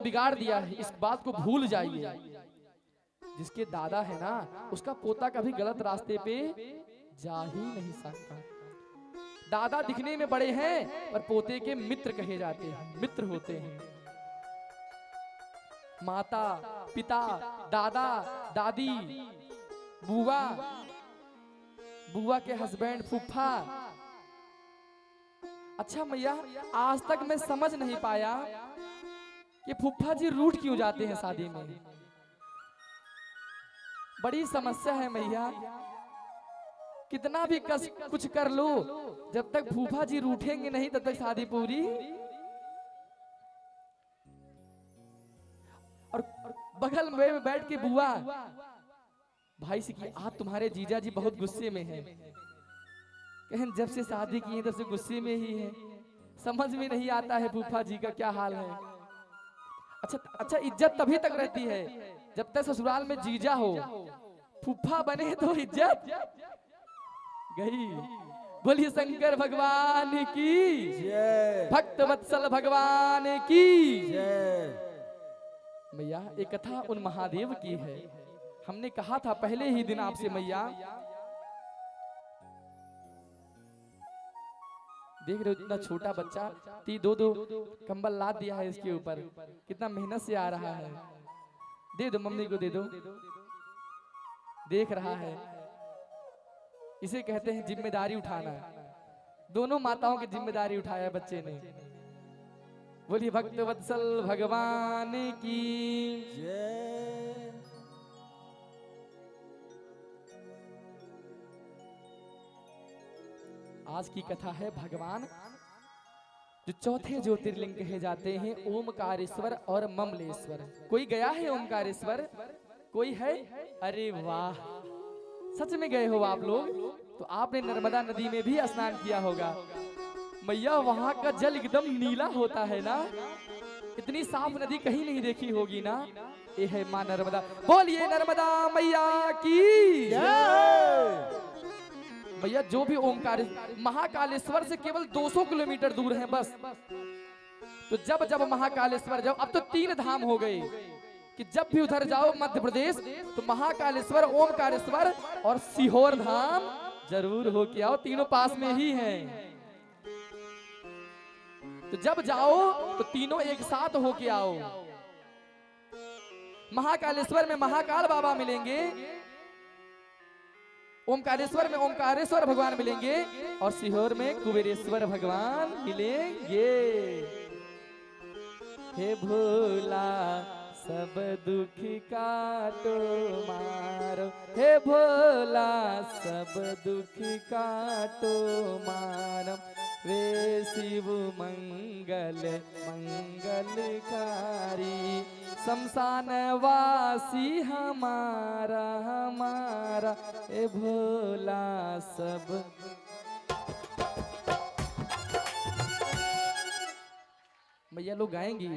बिगाड़ दिया है, इस बात को भूल जाइए। जिसके दादा है ना, उसका पोता कभी गलत रास्ते पे जा ही नहीं सकता। दादा दिखने में बड़े हैं पर पोते के मित्र कहे जाते हैं, मित्र होते हैं। माता पिता, दादा दादी, बुआ, बुआ के हस्बैंड, फूफा। अच्छा मैया, आज तक मैं समझ नहीं पाया कि फूफा जी रूठ क्यों जाते हैं शादी में। बड़ी समस्या है मैया। कितना भी कुछ कर लो, जब तक फूफा जी रूठेंगे नहीं तब तक शादी पूरी। और बगल में बैठ के बुआ भाई से कि आज तुम्हारे जीजा जी बहुत गुस्से में हैं। कहें जब से शादी की है तब से गुस्से में ही है, समझ में नहीं आता है फूफा जी का क्या हाल है। अच्छा अच्छा, इज्जत तभी तक रहती है जब तक ससुराल में जीजा हो। फूफा बने तो इज्जत गई। बोलिए शंकर भगवान की जय, भक्त वत्सल भगवान की जय। मैया एक कथा उन महादेव की है। हमने कहा था पहले ही दिन आपसे मैया, देख रहे हो इतना छोटा बच्चा, दो दो कंबल लाद दिया है इसके ऊपर, कितना मेहनत से आ रहा है। दे दो मम्मी को, दे दो। देख रहा है, इसे कहते हैं जिम्मेदारी उठाना। दोनों माताओं की जिम्मेदारी उठाया बच्चे ने। बोलिए भक्त वत्सल भगवान की जय। आज की कथा है भगवान जो चौथे ज्योतिर्लिंग कहे जाते हैं, ओमकारेश्वर और ममलेश्वर। कोई गया है ओमकारेश्वर? कोई है? अरे वाह, सच में गए हो आप लोग? तो आपने नर्मदा नदी में भी स्नान किया होगा। मैया वहां का जल एकदम नीला होता है ना, इतनी साफ नदी कहीं नहीं देखी होगी ना। ये है मां नर्मदा। बोलिए नर्मदा मैया की जय। भैया। जो भी ओमकार महाकालेश्वर से केवल 200 किलोमीटर दूर है बस। तो जब जब महाकालेश्वर जाओ, अब तो 3 धाम हो गए कि जब भी उधर जाओ मध्य प्रदेश तो महाकालेश्वर, ओमकारेश्वर और सीहोर धाम जरूर हो के आओ, तीनों पास में ही हैं। तो जब जाओ तो तीनों एक साथ हो के आओ। महाकालेश्वर में महाकाल बाबा मिलेंगे, ओमकारेश्वर में ओमकारेश्वर भगवान मिलेंगे और सीहोर में कुबेरेश्वर भगवान मिलेंगे। हे भोला सब दुख काटो मारो, हे भोला सब दुख काटो मारो, वे शिव मंगल मंगलकारी, शमशान वासी हमारा हमारा, ए भोला सब। भैया लोग गाएंगी।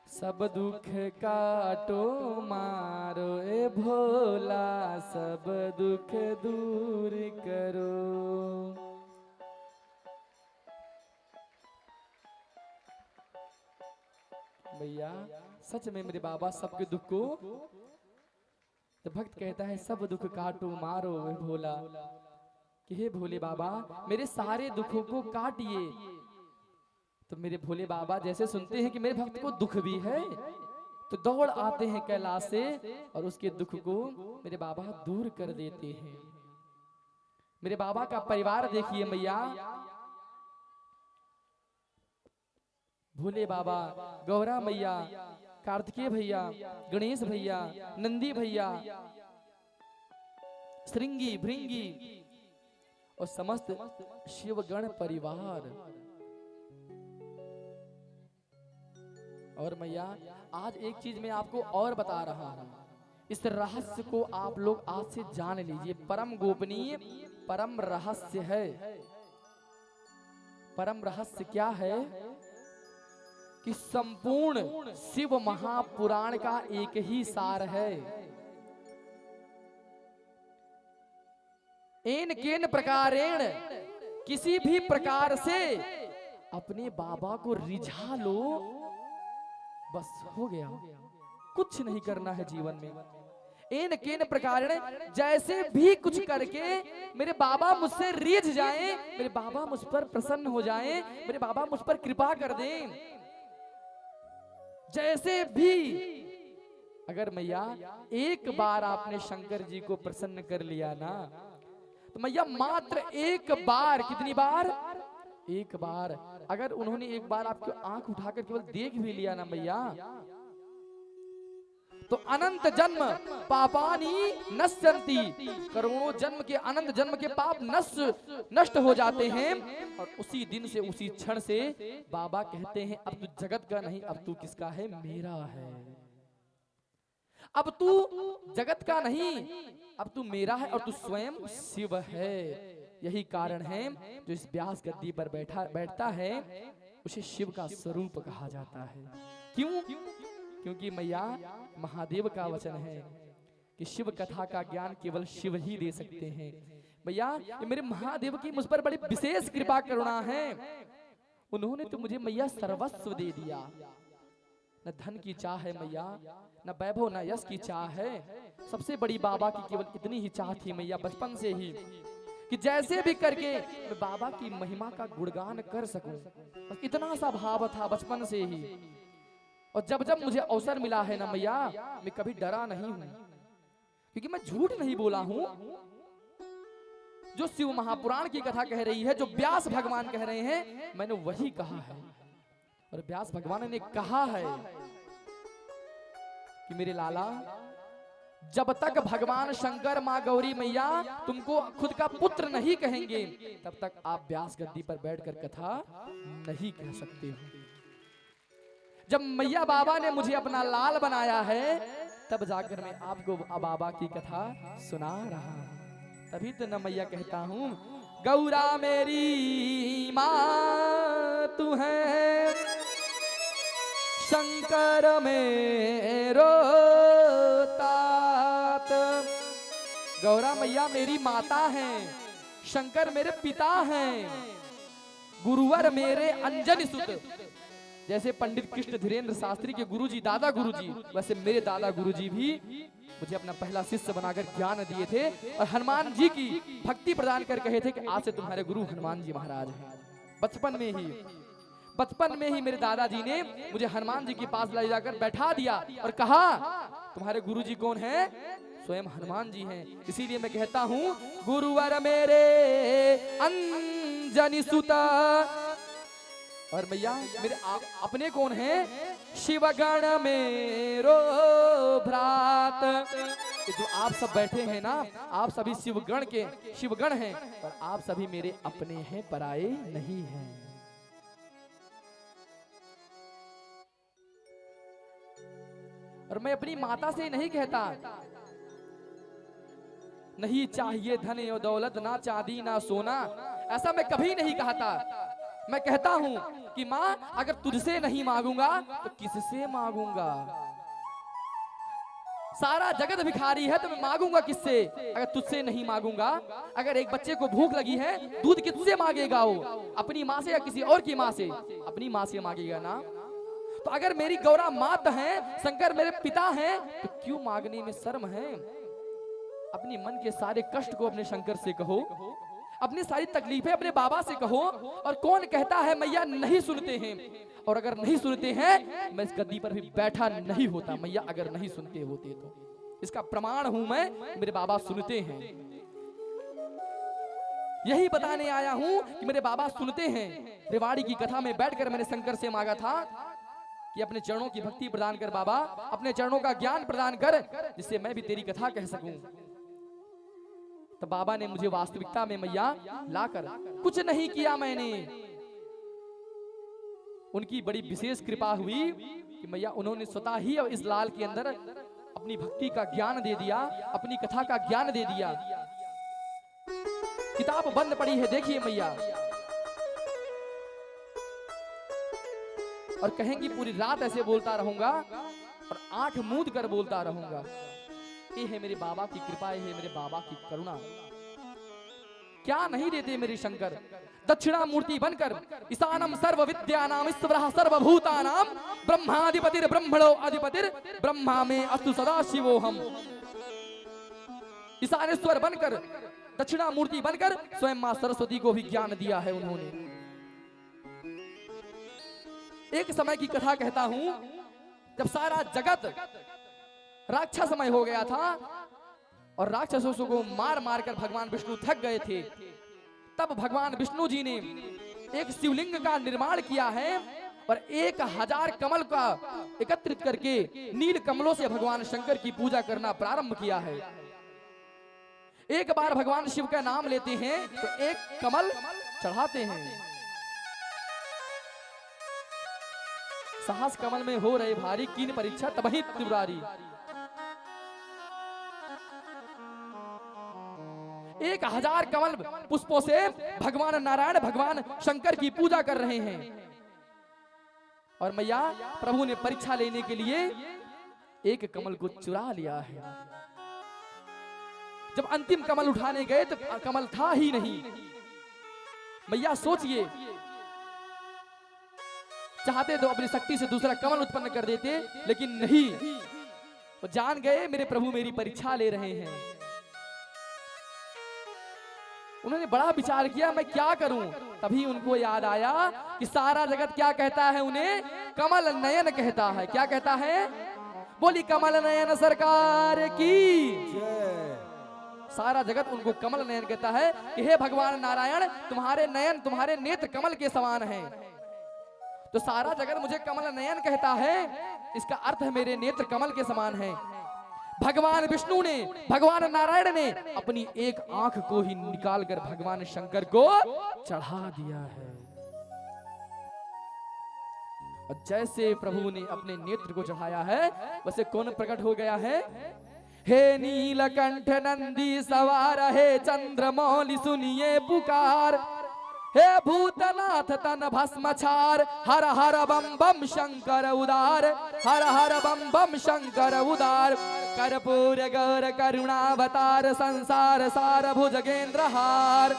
सब दुख काटो मारो, ए भोला सब दुख दूर करो। भैया सच में मेरे बाबा सबके दुख को, तो भक्त कहता है सब दुख काटो मारो ए भोला, कि हे भोले बाबा मेरे सारे दुखों को काटिए। तो मेरे भोले बाबा जैसे सुनते हैं कि मेरे भक्त को दुख भी है तो दौड़ आते हैं कैलाश से और उसके दुख को मेरे बाबा दूर कर देते हैं। मेरे बाबा का परिवार देखिए मैया, भोले बाबा, गौरा मैया, कार्तिकेय भैया, गणेश भैया, नंदी भैया, श्रृंगी भृंगी और समस्त शिवगण परिवार। और मैया आज एक चीज मैं आपको और बता रहा हूं, इस रहस्य को आप लोग आज से जान लीजिए। परम गोपनीय परम रहस्य है। परम रहस्य क्या है? कि संपूर्ण शिव महापुराण का एक ही सार है। एन केन प्रकारेण, किसी भी प्रकार से अपने बाबा को रिझा लो, बस हो गया, कुछ नहीं करना है जीवन में। एन केन प्रकारेण, जैसे भी कुछ करके मेरे बाबा मुझसे रिझ जाएं, मेरे बाबा मुझ पर प्रसन्न हो जाएं, मेरे बाबा मुझ पर कृपा कर दें, जैसे भी। अगर मैया एक बार आपने शंकर जी को प्रसन्न कर लिया ना, तो मैया मात्र एक बार, कितनी बार? एक बार। अगर उन्होंने एक बार आपकी आंख उठाकर केवल देख भी लिया ना मैया, तो अनंत जन्म पापानी नश्यन्ति, करोड़ों जन्म के, अनंत जन्म के पाप नष्ट हो जाते हैं। और उसी दिन से, उसी क्षण से बाबा कहते हैं अब तू जगत का नहीं, अब तू किसका है? मेरा है। अब तू जगत का नहीं, अब तू मेरा है और तू स्वयं शिव है। यही कारण है जो इस व्यास गद्दी पर बैठता है उसे शिव का स्वरूप कहा जाता है। क्यों? क्योंकि मैया महादेव का वचन है कि शिव कथा का ज्ञान केवल शिव ही दे सकते हैं। भैया ये मेरे महादेव की मुझ पर बड़ी विशेष कृपा करुणा है। उन्होंने तो मुझे मैया सर्वस्व दे दिया। न धन की चाह है मैया, न वैभव न यश की चाह है। सबसे बड़ी बाबा की केवल इतनी ही चाह थी मैया बचपन से ही, कि जैसे भी करके मैं बाबा की महिमा का गुणगान कर सकूं, बस इतना सा भाव था बचपन से ही। और जब जब मुझे अवसर मिला है ना मैया, मैं कभी डरा नहीं हूं, क्योंकि मैं झूठ नहीं बोला हूं। जो शिव महापुराण की कथा कह रही है, जो व्यास भगवान कह रहे हैं, मैंने वही कहा है। और व्यास भगवान ने कहा है कि मेरे लाला, जब तक भगवान शंकर माँ गौरी मैया तुमको खुद का पुत्र नहीं कहेंगे, तब तक आप व्यास गद्दी पर बैठकर कथा नहीं कह सकते हो। जब मैया बाबा ने मुझे अपना लाल बनाया है, तब जाकर मैं आपको बाबा की कथा सुना रहा हूं। तभी तो न मैया कहता हूं, गौरा मेरी माँ तू है, शंकर मेरो तात। गौरा मैया मेरी माता हैं, शंकर मेरे पिता हैं, गुरुवर मेरे अंजनी सुत। जैसे पंडित कृष्ण धीरेन्द्र शास्त्री के गुरुजी दादा गुरुजी, वैसे मेरे दादा गुरुजी भी मुझे अपना पहला शिष्य बनाकर ज्ञान दिए थे और हनुमान जी की भक्ति प्रदान कर कहे थे कि आज से तुम्हारे गुरु हनुमान जी महाराज हैं। बचपन में ही मेरे दादाजी ने मुझे हनुमान जी के पास ले जाकर बैठा दिया और कहा तुम्हारे गुरुजी कौन हैं? स्वयं हनुमान जी हैं। इसीलिए मैं कहता हूँ, गुरुवर मेरे अंजनी सुता। और भैया मेरे अपने कौन हैं? शिवगण मेरो भ्रात। जो आप सब बैठे हैं ना, आप सभी शिवगण हैं, और आप सभी मेरे अपने हैं, पराये नहीं हैं। और मैं अपनी माता से नहीं कहता, नहीं चाहिए धन और दौलत, ना चांदी ना सोना, ऐसा मैं कभी नहीं कहता। मैं कहता हूं कि माँ अगर तुझसे नहीं मांगूंगा तो किससे मांगूंगा? सारा जगत भिखारी है तो मैं मांगूंगा किससे अगर तुझसे नहीं मांगूंगा? अगर एक बच्चे को भूख लगी है, दूध किससे मांगेगा वो? अपनी माँ से या किसी और की माँ से? अपनी माँ से मांगेगा ना। तो अगर मेरी गौरा मात है, शंकर मेरे पिता हैं, तो क्यों मांगने में शर्म है? अपनी मन के सारे कष्ट को अपने शंकर से कहो, अपनी सारी तकलीफें अपने बाबा से कहो। और कौन कहता है मैया नहीं सुनते हैं? और अगर नहीं सुनते हैं, मैं इस गद्दी पर भी बैठा नहीं होता मैया, अगर नहीं सुनते होते तो। इसका प्रमाण हूं मैं, मेरे बाबा सुनते हैं। यही बताने आया हूं कि मेरे बाबा सुनते हैं। रेवाड़ी की कथा में बैठकर मैंने शंकर से मांगा था कि अपने चरणों की भक्ति प्रदान कर बाबा, अपने चरणों का ज्ञान प्रदान कर, जिससे मैं भी तेरी कथा कह सकूं। तो बाबा ने मुझे वास्तविकता में मैया लाकर, कुछ नहीं किया मैंने, उनकी बड़ी विशेष कृपा हुई कि मैया उन्होंने स्वतः ही इस लाल के अंदर अपनी भक्ति का ज्ञान दे दिया, अपनी कथा का ज्ञान दे दिया। किताब बंद पड़ी है, देखिए मैया। और कहेंगी पूरी रात ऐसे बोलता रहूंगा और आंख मूंद कर बोलता रहूंगा। ये है मेरे बाबा की कृपा, ये है मेरे बाबा की करुणा। क्या नहीं देते मेरे शंकर, दक्षिणा मूर्ति बनकर ईशानम सर्व विद्यानाम ईश्वरः सर्वभूतानाम ब्रह्माधिपतिर ब्रह्मणो अधिपतिर ब्रह्मा में अस्तु सदा शिवोहम। ईशानेश्वर बनकर, दक्षिणा मूर्ति बनकर स्वयं मां सरस्वती को भी ज्ञान दिया है उन्होंने। एक समय की कथा कहता हूं, जब सारा जगत राक्षसमय हो गया था और राक्षसों को मार मार कर भगवान विष्णु थक गए थे, तब भगवान विष्णु जी ने एक शिवलिंग का निर्माण किया है और 1000 कमल का एकत्रित करके नील कमलों से भगवान शंकर की पूजा करना प्रारंभ किया है। एक बार भगवान शिव का नाम लेते हैं तो एक कमल चढ़ाते हैं। साहस कमल में हो रहे भारी, कीन परीक्षा तबही त्रिपुरारी। 1000 कमल पुष्पों से भगवान नारायण, भगवान शंकर की पूजा कर रहे हैं। और मैया प्रभु ने परीक्षा लेने के लिए एक कमल को चुरा लिया है। जब अंतिम कमल उठाने गए तो कमल था ही नहीं। मैया सोचिए, चाहते तो अपनी शक्ति से दूसरा कमल उत्पन्न कर देते, लेकिन नहीं, वो जान गए मेरे प्रभु मेरी परीक्षा ले रहे हैं। उन्होंने बड़ा विचार किया, मैं क्या करूं। तभी उनको याद आया कि सारा जगत क्या कहता है, उन्हें कमल नयन कहता है। क्या कहता है? बोली कमल नयन सरकार की जय। सारा जगत उनको कमल नयन कहता है कि हे भगवान नारायण, तुम्हारे नयन, तुम्हारे नेत्र कमल के समान हैं। तो सारा जगत मुझे कमल नयन कहता है, इसका अर्थ है मेरे नेत्र कमल के समान हैं। भगवान विष्णु ने, भगवान नारायण ने अपनी एक आंख को ही निकालकर भगवान शंकर को चढ़ा दिया है। और जैसे प्रभु ने अपने नेत्र को चढ़ाया है, वैसे कौन प्रकट हो गया है? हे नीलकंठ नंदी सवार, हे चंद्रमौली सुनिए पुकार, हे भूतनाथ तन भस्मछार, हर हर बम बम शंकर उदार, हर हर बम बम शंकर उदार, कर्पूर गौर करुणावतार, संसार सार भुजगेंद्र हार।